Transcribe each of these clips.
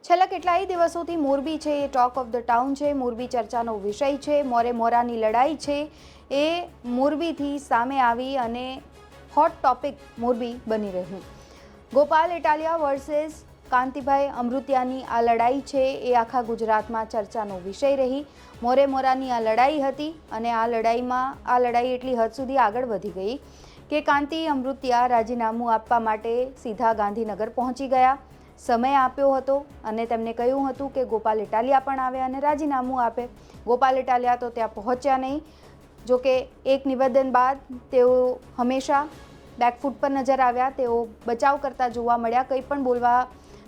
છેલ્લા કેટલાય દિવસોથી મોરબી છે એ ટોક ઓફ ધ ટાઉન છે, મોરબી ચર્ચાનો વિષય છે, મોરે મોરાની લડાઈ છે એ મોરબીથી સામે આવી અને હોટ ટોપિક મોરબી બની રહ્યું। ગોપાલ ઇટાલિયા વર્સેસ કાંતિભાઈ અમૃતિયાની આ લડાઈ છે એ આખા ગુજરાતમાં ચર્ચાનો વિષય રહી। મોરે મોરાની આ લડાઈ હતી અને આ લડાઈ એટલી હદ સુધી આગળ વધી ગઈ કે કાંતિ અમૃતિયા રાજીનામું આપવા માટે સીધા ગાંધીનગર પહોંચી ગયા। સમય આપ્યો હતો અને તેમને કહ્યું હતું કે ગોપાલ ઇટાલિયા પણ આવે અને રાજીનામું આપે। ગોપાલ ઇટાલિયા તો ત્યાં પહોંચ્યા નહીં। જો કે એક નિવેદન બાદ તેઓ હંમેશા બેકફૂટ પર નજર આવ્યા। તેઓ બચાવ કરતા જોવા મળ્યા, કંઈ પણ બોલવા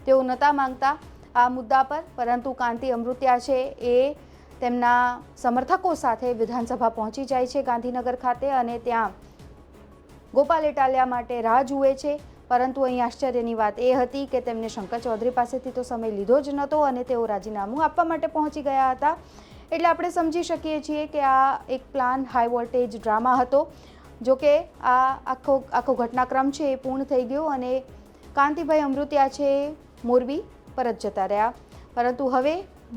તેઓ નહોતા માંગતા આ મુદ્દા પર। પરંતુ કાંતિ અમૃતિયા છે એ તેમના સમર્થકો સાથે વિધાનસભા પહોંચી જાય છે ગાંધીનગર ખાતે અને ત્યાં ગોપાલ ઇટાલિયા માટે રાહ જુએ છે। પરંતુ અહીં આશ્ચર્યની વાત એ હતી કે તેમને શંકર ચૌધરી પાસેથી તો સમય લીધો જ નહોતો અને તેઓ રાજીનામું આપવા માટે પહોંચી ગયા હતા। એટલે આપણે સમજી શકીએ છીએ કે આ એક પ્લાન હાઈ વોલ્ટેજ ડ્રામા હતો। જો કે આ આખો ઘટનાક્રમ છે એ પૂર્ણ થઈ ગયો અને કાંતિભાઈ અમૃતિયા છે મોરબી પરત જતા રહ્યા। પરંતુ હવે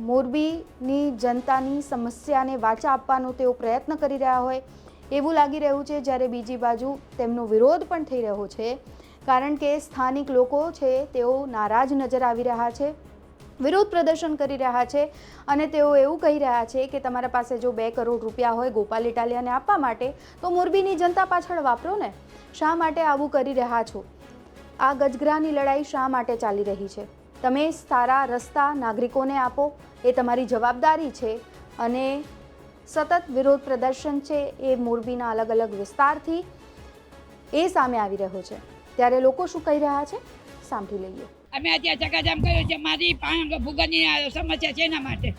મોરબીની જનતાની સમસ્યાને વાચા આપવાનો તેઓ પ્રયત્ન કરી રહ્યા હોય એવું લાગી રહ્યું છે, જ્યારે બીજી બાજુ તેમનો વિરોધ પણ થઈ રહ્યો છે। કારણ કે સ્થાનિક લોકો છે તેઓ નારાજ નજર આવી રહ્યા છે, વિરોધ પ્રદર્શન કરી રહ્યા છે અને તેઓ એવું કહી રહ્યા છે કે તમારા પાસે જો 2 કરોડ રૂપિયા હોય ગોપાલ ઇટાલિયાને આપવા માટે તો મોરબીની જનતા પાછળ વાપરો ને, શા માટે આવું કરી રહ્યા છો? આ ગજગરાની લડાઈ શા માટે ચાલી રહી છે? તમે સારા રસ્તા નાગરિકોને આપો, એ તમારી જવાબદારી છે। અને સતત વિરોધ પ્રદર્શન છે એ મોરબીના અલગ અલગ વિસ્તારથી એ સામે આવી રહ્યો છે। ત્યારે લોકો શું કહી રહ્યા છે સાંભળી લઈએ। અમે અત્યારે ચકાજામ કર્યું છે મારી ભૂગરની સમસ્યા છે એના માટે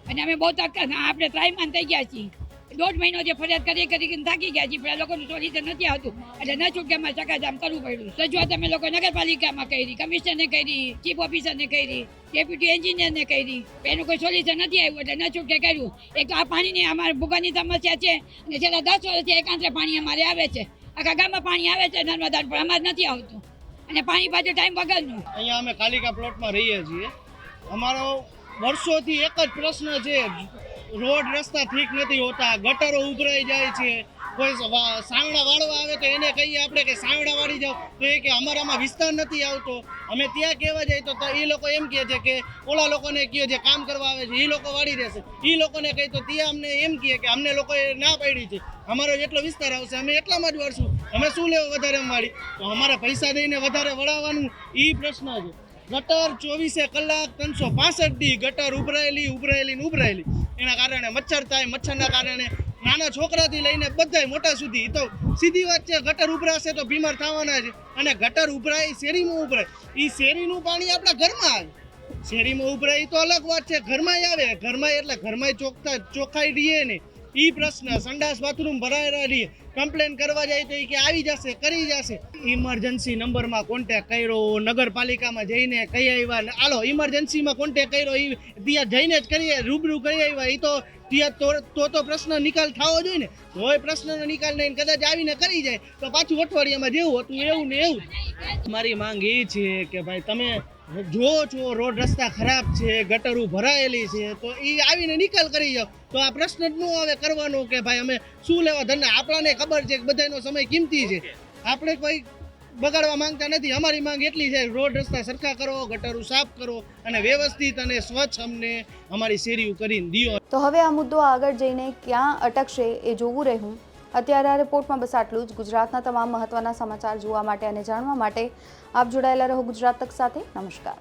અને અમે બહુ આપણે ત્રાઈમાન થઈ ગયા છીએ। 1.5 મહિનો જે ફરિયાદ કરીને થાકી ગયા છીએ, પણ આ લોકોનું સોલ્યુશન નથી આવતું એટલે ન છૂટકે અમારે ચકાજામ કરવું પડ્યું। રજૂઆત અમે લોકો નગરપાલિકામાં કરી, કમિશનરને કરી, ચીફ ઓફિસરને કરી, ડેપ્યુટી એન્જિનિયરને કરી, એનું કોઈ સોલ્યુશન નથી આવ્યું એટલે ન છૂટકે કર્યું। એક આ પાણીની અમારે ભૂગરની સમસ્યા છે અને છેલ્લા 10 વર્ષથી એકાંતરે પાણી અમારે આવે છે। આખા ગામમાં પાણી આવે છે નર્મદા, પણ અમારે નથી આવતું અને પાણી પાછું ટાઈમ વગરનું। અહીંયા અમે કાલિકા પ્લોટમાં રહીએ છીએ। અમારો વર્ષોથી એક જ પ્રશ્ન છે, રોડ રસ્તા ઠીક નથી હોતા, ગટરો ઉભરાઈ જાય છે। કોઈ સાવડા વાળવા આવે તો એને કહીએ આપણે કે સાવડા વાળી જાઓ તો એ કે અમારામાં વિસ્તાર નથી આવતો। અમે ત્યાં કહેવા જઈએ તો એ લોકો એમ કહે છે કે ઓલા લોકોને કહો જે કામ કરવા આવે છે એ લોકો વાળી રહેશે। એ લોકોને કહી તો ત્યાં અમને એમ કહે કે અમને લોકોએ ના પાડી છે, અમારો જેટલો વિસ્તાર આવશે અમે એટલામાં જ વાળશું, અમે શું લેવું વધારે વાળી? તો અમારે પૈસા દઈને વધારે વળાવવાનું એ પ્રશ્ન છે। ગટર 24 કલાક 365 દી ગટર ઉભરાયેલી એના કારણે મચ્છર થાય, મચ્છરના કારણે નાના છોકરાથી લઈને બધાય મોટા સુધી તો સીધી વાત છે, ગટર ઉભરાશે તો બીમાર થવાના છે। અને ગટર ઉભરાય શેરીમાં ઉભરાય, એ શેરીનું પાણી આપણા ઘરમાં આવે, શેરીમાં ઉભરાય તો અલગ વાત છે, ઘરમાં આવે, ઘરમાં એટલે ઘરમાં ચોખ્ખાઈ રહીએ ને એ પ્રશ્ન। સંડાસ બાથરૂમ ભરાયેલા રહીએ, કમ્પ્લેન કરવા જાય તો એ કે આવી જશે, કરી જશે। ઇમરજન્સી નંબરમાં કોન્ટેક કર્યો, નગરપાલિકામાં જઈને કહી આવ્યા, હાલો ઇમરજન્સીમાં કોન્ટેક કર્યો, એ ત્યાં જઈને જ કરીએ, રૂબરૂ કરી આવ્યા, એ તો ત્યાં તો પ્રશ્ન નિકાલ થવો જોઈએ ને। તોય પ્રશ્નનો નિકાલ નહીં, કદાચ આવીને કરી જાય તો પાછું અઠવાડિયામાં જેવું હતું એવું ને એવું। મારી માંગ એ છે કે ભાઈ તમે જો છો રોડ રસ્તા ખરાબ છે, ગટરો ભરાયેલી છે તો એ આવીને નિકાલ કરી જાઓ તો આ પ્રશ્ન જ ન આવે કરવાનો કે ભાઈ અમે શું લેવા ધંધા। આપણાને ખબર છે કે બધાનો સમય કિંમતી છે, આપણે કોઈ બગાડવા માંગતા નથી। અમારી માંગ એટલી છે, રોડ રસ્તા સરખા કરો, ગટરો સાફ કરો અને વ્યવસ્થિત અને સ્વચ્છ અમને અમારી શેરીઓ કરીને દિયો। તો હવે આ મુદ્દો આગળ જઈને ક્યાં અટકશે એ જોવું રહ્યું। અત્યારે આ રિપોર્ટમાં બસ આટલું જ। ગુજરાતના તમામ મહત્વના સમાચાર જોવા માટે અને જાણવા માટે આપ જોડાયેલા રહો ગુજરાત તક સાથે। નમસ્કાર।